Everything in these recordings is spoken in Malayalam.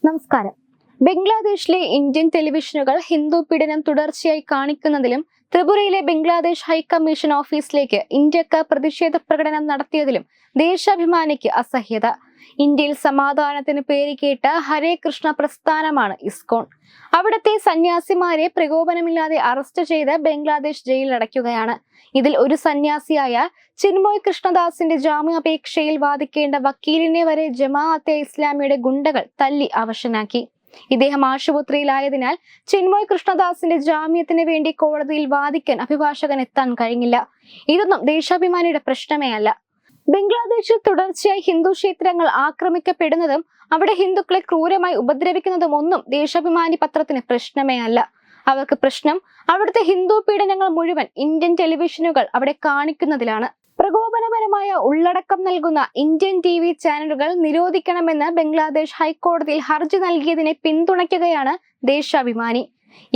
നമസ്കാരം. ബംഗ്ലാദേശിലെ ഇന്ത്യൻ ടെലിവിഷനുകൾ ഹിന്ദു പീഡനം തുടർച്ചയായി കാണിക്കുന്നതിലും ത്രിപുരയിലെ ബംഗ്ലാദേശ് ഹൈക്കമ്മീഷൻ ഓഫീസിലേക്ക് ഇന്ത്യക്കാർ പ്രതിഷേധ പ്രകടനം നടത്തിയതിലും ദേശാഭിമാനിക്ക് അസഹ്യത. ഇന്ത്യയിൽ സമാധാനത്തിന് പേരുകേട്ട ഹരേ കൃഷ്ണ പ്രസ്ഥാനമാണ് ഇസ്കോൺ. അവിടുത്തെ സന്യാസിമാരെ പ്രകോപനമില്ലാതെ അറസ്റ്റ് ചെയ്ത് ബംഗ്ലാദേശ് ജയിലിലടയ്ക്കുകയാണ്. ഇതിൽ ഒരു സന്യാസിയായ ചിന്മയ് കൃഷ്ണദാസിന്റെ ജാമ്യാപേക്ഷയിൽ വാദിക്കേണ്ട വക്കീലിനെ വരെ ജമാഅത്തെ ഇസ്ലാമിയുടെ ഗുണ്ടകൾ തല്ലി അവശനാക്കി. ഇദ്ദേഹം ആശുപത്രിയിലായതിനാൽ ചിന്മയ് കൃഷ്ണദാസിന്റെ ജാമ്യത്തിന് വേണ്ടി കോടതിയിൽ വാദിക്കാൻ അഭിഭാഷകൻ എത്താൻ കഴിഞ്ഞില്ല. ഇതൊന്നും ദേശാഭിമാനിയുടെ പ്രശ്നമേ അല്ല. ബംഗ്ലാദേശിൽ തുടർച്ചയായി ഹിന്ദു ക്ഷേത്രങ്ങൾ ആക്രമിക്കപ്പെടുന്നതും അവിടെ ഹിന്ദുക്കളെ ക്രൂരമായി ഉപദ്രവിക്കുന്നതും ഒന്നും ദേശാഭിമാനി പത്രത്തിന് പ്രശ്നമേ അല്ല. അവർക്ക് പ്രശ്നം അവിടുത്തെ ഹിന്ദു പീഡനങ്ങൾ മുഴുവൻ ഇന്ത്യൻ ടെലിവിഷനുകൾ അവിടെ കാണിക്കുന്നതിലാണ്. പ്രകോപനപരമായ ഉള്ളടക്കം നൽകുന്ന ഇന്ത്യൻ TV ചാനലുകൾ നിരോധിക്കണമെന്ന് ബംഗ്ലാദേശ് ഹൈക്കോടതിയിൽ ഹർജി നൽകിയതിനെ പിന്തുണയ്ക്കുകയാണ് ദേശാഭിമാനി.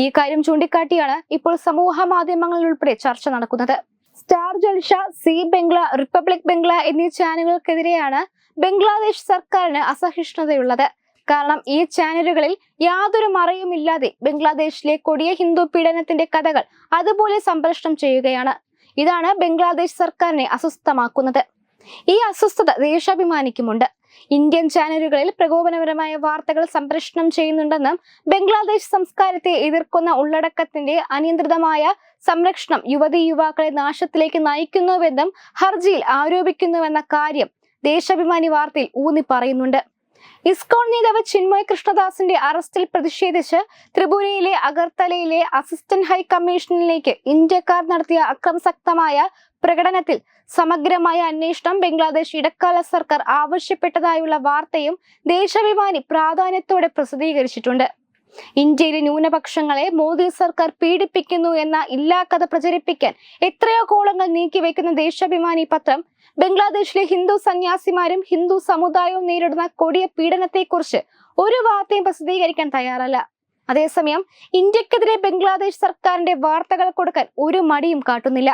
ഈ കാര്യം ചൂണ്ടിക്കാട്ടിയാണ് ഇപ്പോൾ സമൂഹ മാധ്യമങ്ങളിൽ ഉൾപ്പെടെ ചർച്ച നടക്കുന്നത്. സ്റ്റാർ ജൽഷ, സി ബംഗ്ല, റിപ്പബ്ലിക് ബംഗ്ല എന്നീ ചാനലുകൾക്കെതിരെയാണ് ബംഗ്ലാദേശ് സർക്കാരിന് അസഹിഷ്ണുതയുള്ളത്. കാരണം ഈ ചാനലുകളിൽ യാതൊരു മറയുമില്ലാതെ ബംഗ്ലാദേശിലെ കൊടിയ ഹിന്ദു പീഡനത്തിന്റെ കഥകൾ അതുപോലെ സംപ്രേഷണം ചെയ്യുകയാണ്. ഇതാണ് ബംഗ്ലാദേശ് സർക്കാരിനെ അസ്വസ്ഥമാക്കുന്നത്. ഈ അസ്വസ്ഥത ദേശാഭിമാനിക്കുമുണ്ട്. ഇന്ത്യൻ ചാനലുകളിൽ പ്രകോപനപരമായ വാർത്തകൾ സംപ്രേഷണം ചെയ്യുന്നുണ്ടെന്നും ബംഗ്ലാദേശ് സംസ്കാരത്തെ എതിർക്കുന്ന ഉള്ളടക്കത്തിന്റെ അനിയന്ത്രിതമായ സംരക്ഷണം യുവതീ യുവാക്കളെ നാശത്തിലേക്ക് നയിക്കുന്നുവെന്നും ഹർജിയിൽ ആരോപിക്കുന്നുവെന്ന കാര്യം ദേശാഭിമാനി വാർത്തയിൽ ഊന്നി പറയുന്നുണ്ട്. ഇസ്കോൺ നേതാവ് ചിന്മയ് കൃഷ്ണദാസിന്റെ അറസ്റ്റിൽ പ്രതിഷേധിച്ച് ത്രിപുരയിലെ അഗർത്തലയിലെ അസിസ്റ്റന്റ് ഹൈ കമ്മീഷനിലേക്ക് ഇന്ത്യക്കാർ നടത്തിയ അക്രമാസക്തമായ പ്രകടനത്തിൽ സമഗ്രമായ അന്വേഷണം ബംഗ്ലാദേശ് ഇടക്കാല സർക്കാർ ആവശ്യപ്പെട്ടതായുള്ള വാർത്തയും ദേശാഭിമാനി പ്രാധാന്യത്തോടെ പ്രസിദ്ധീകരിച്ചിട്ടുണ്ട്. ഇന്ത്യയിലെ ന്യൂനപക്ഷങ്ങളെ മോദി സർക്കാർ പീഡിപ്പിക്കുന്നു എന്ന ഇല്ലാക്കഥ പ്രചരിപ്പിക്കാൻ എത്രയോ കോളങ്ങൾ നീക്കിവെക്കുന്ന ദേശാഭിമാനി പത്രം ബംഗ്ലാദേശിലെ ഹിന്ദു സന്യാസിമാരും ഹിന്ദു സമുദായവും നേരിടുന്ന കൊടിയ പീഡനത്തെക്കുറിച്ച് ഒരു വാർത്തയും പ്രസിദ്ധീകരിക്കാൻ തയ്യാറല്ല. അതേസമയം ഇന്ത്യക്കെതിരെ ബംഗ്ലാദേശ് സർക്കാരിന്റെ വാർത്തകൾ കൊടുക്കാൻ ഒരു മടിയും കാട്ടുന്നില്ല.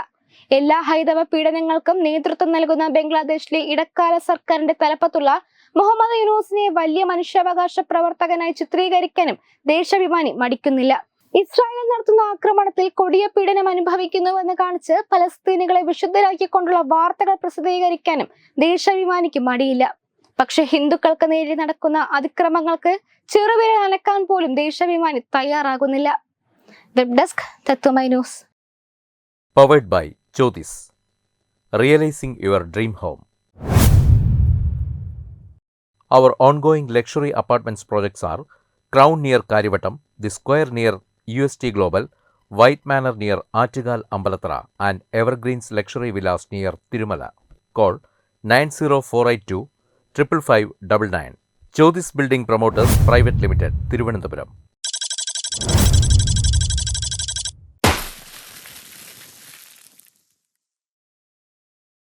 എല്ലാ ഹൈന്ദവ പീഡനങ്ങൾക്കും നേതൃത്വം നൽകുന്ന ബംഗ്ലാദേശിലെ ഇടക്കാല സർക്കാരിന്റെ തലപ്പത്തുള്ള മുഹമ്മദ് യൂനൂസിനെ വലിയ മനുഷ്യാവകാശ പ്രവർത്തകനായി ചിത്രീകരിക്കാനും ദേശാഭിമാനി മടിക്കുന്നില്ല. ഇസ്രായേൽ നടത്തുന്ന ആക്രമണത്തിൽ കൊടിയ പീഡനം അനുഭവിക്കുന്നുവെന്ന് കാണിച്ച് പലസ്തീനികളെ വിശുദ്ധരാക്കിക്കൊണ്ടുള്ള വാർത്തകൾ പ്രസിദ്ധീകരിക്കാനും ദേശാഭിമാനിക്ക് മടിയില്ല. പക്ഷെ ഹിന്ദുക്കൾക്ക് നേരെ നടക്കുന്ന അതിക്രമങ്ങൾക്ക് ചെറുവിരൽ അനക്കാൻ പോലും ദേശാഭിമാനി തയ്യാറാകുന്നില്ല. Web desk Tatwamayi news. Powered by Jyotis. Realizing your dream home. Our ongoing luxury apartments projects are Crown near Karivattam, The Square near UST Global, White Manor near Attigal Ambalathara, and Evergreens Luxury Villas near Tirumala. Call 90482 55599. Jyotis Building Promoters Private Limited, Thiruvananthapuram.